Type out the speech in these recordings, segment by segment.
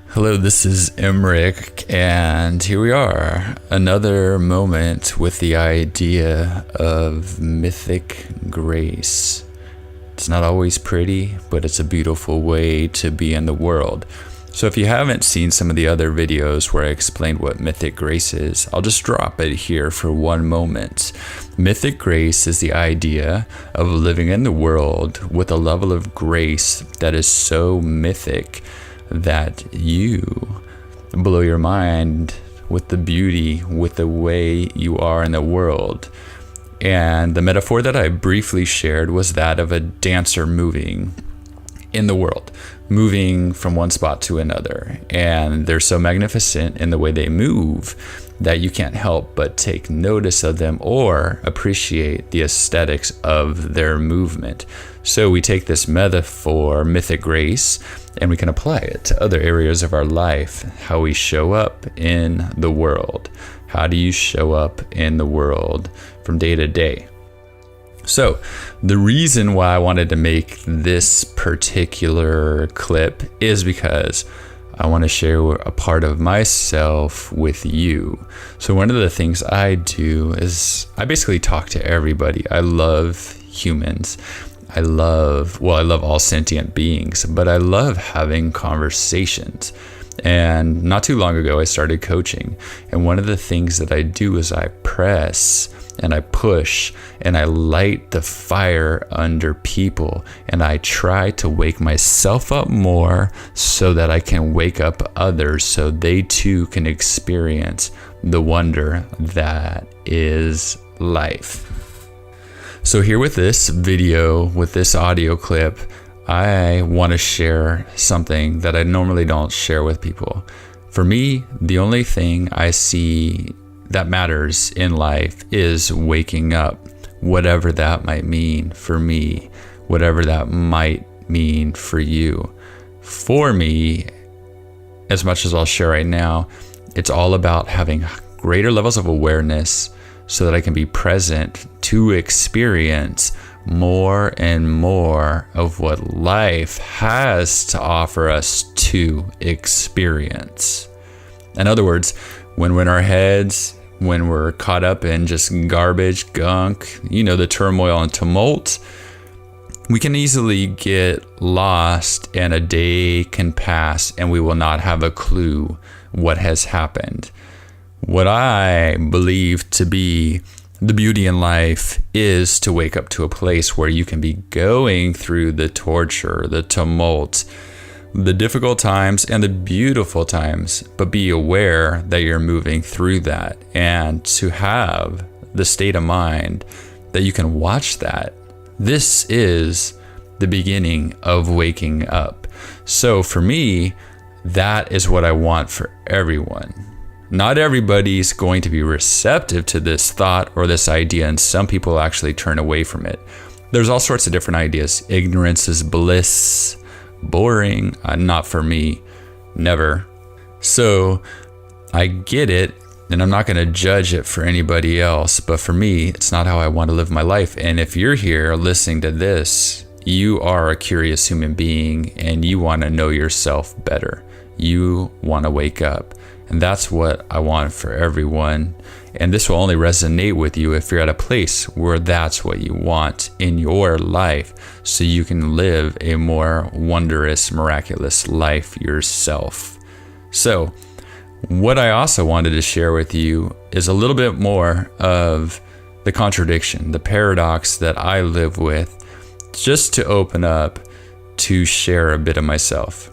Hello, this is Emric, and here we are. Another moment with the idea of mythic grace. It's not always pretty, but it's a beautiful way to be in the world. So if you haven't seen some of the other videos where I explained what mythic grace is, I'll just drop it here for one moment. Mythic grace is the idea of living in the world with a level of grace that is so mythic that you blow your mind with the beauty, with the way you are in the world. And the metaphor that I briefly shared was that of a dancer moving in the world, moving from one spot to another. And they're so magnificent in the way they move that you can't help but take notice of them or appreciate the aesthetics of their movement. So we take this metaphor, mythic grace, and we can apply it to other areas of our life, how we show up in the world. How do you show up in the world from day to day? So the reason why I wanted to make this particular clip is because I want to share a part of myself with you. So one of the things I do is I basically talk to everybody. I love humans. I love all sentient beings, but I love having conversations. And not too long ago, I started coaching. And one of the things that I do is I press and I push and I light the fire under people. And I try to wake myself up more so that I can wake up others so they too can experience the wonder that is life. So here with this video, with this audio clip, I want to share something that I normally don't share with people. For me, the only thing I see that matters in life is waking up, whatever that might mean for me, whatever that might mean for you. For me, as much as I'll share right now, it's all about having greater levels of awareness so that I can be present to experience more and more of what life has to offer us to experience. In other words, when we're in our heads, when we're caught up in just garbage, gunk, the turmoil and tumult, we can easily get lost and a day can pass and we will not have a clue what has happened. What I believe to be the beauty in life is to wake up to a place where you can be going through the torture, the tumult, the difficult times and the beautiful times, but be aware that you're moving through that and to have the state of mind that you can watch that. This is the beginning of waking up. So for me, that is what I want for everyone. Not everybody's going to be receptive to this thought or this idea, and some people actually turn away from it. There's all sorts of different ideas. Ignorance is bliss, boring, not for me, never. So I get it, and I'm not going to judge it for anybody else, but for me, it's not how I want to live my life. And if you're here listening to this, you are a curious human being, and you want to know yourself better. You want to wake up. And that's what I want for everyone. And this will only resonate with you if you're at a place where that's what you want in your life, so you can live a more wondrous, miraculous life yourself. So what I also wanted to share with you is a little bit more of the contradiction, the paradox that I live with, just to open up to share a bit of myself.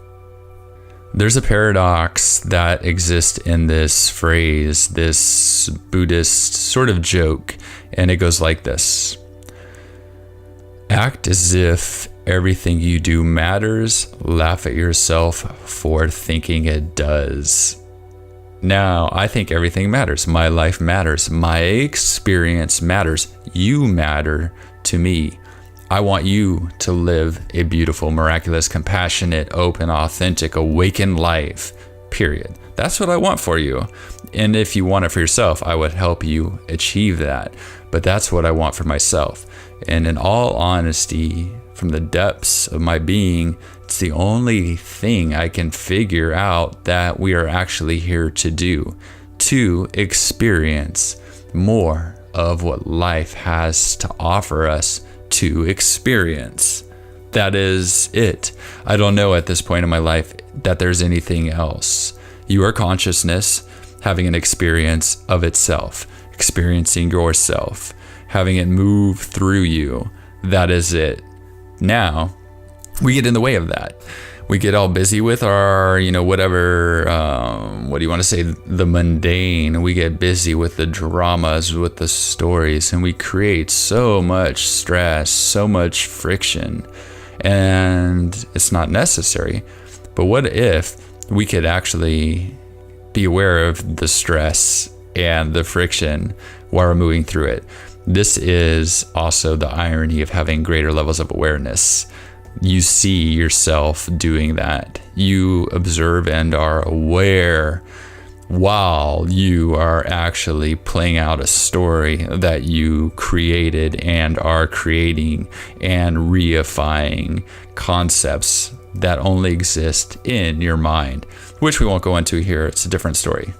There's a paradox that exists in this phrase, this Buddhist sort of joke, and it goes like this. Act as if everything you do matters. Laugh at yourself for thinking it does. Now, I think everything matters. My life matters. My experience matters. You matter to me. I want you to live a beautiful, miraculous, compassionate, open, authentic, awakened life, period. That's what I want for you. And if you want it for yourself, I would help you achieve that. But that's what I want for myself. And in all honesty, for from the depths of my being. It's the only thing I can figure out that we are actually here to do, to experience more of what life has to offer us to experience. That is it. I don't know at this point in my life that there's anything else. You are consciousness having an experience of itself, experiencing yourself, having it move through you. That is it. Now, we get in the way of that. We get all busy with our, whatever, what do you want to say, the mundane. We get busy with the dramas, with the stories, and we create so much stress, so much friction, and it's not necessary. But what if we could actually be aware of the stress and the friction while we're moving through it? This is also the irony of having greater levels of awareness. You see yourself doing that. You observe and are aware while you are actually playing out a story that you created and are creating and reifying concepts that only exist in your mind, which we won't go into here. It's a different story.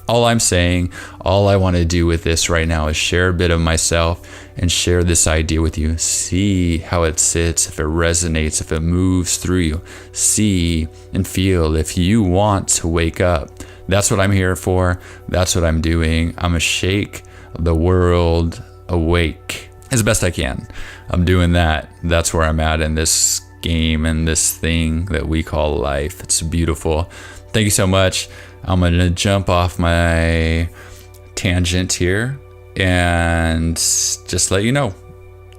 All I'm saying, all I want to do with this right now is share a bit of myself and share this idea with you. See how it sits, if it resonates, if it moves through you. See and feel if you want to wake up. That's what I'm here for. That's what I'm doing. I'm gonna shake the world awake as best I can. I'm doing that. That's where I'm at in this game and this thing that we call life. It's beautiful. Thank you so much. I'm going to jump off my tangent here and just let you know,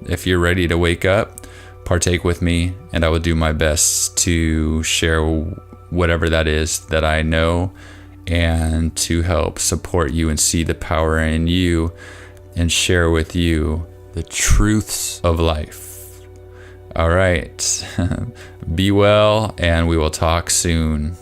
if you're ready to wake up, partake with me, and I will do my best to share whatever that is that I know, and to help support you and see the power in you and share with you the truths of life. All right. Be well, and we will talk soon.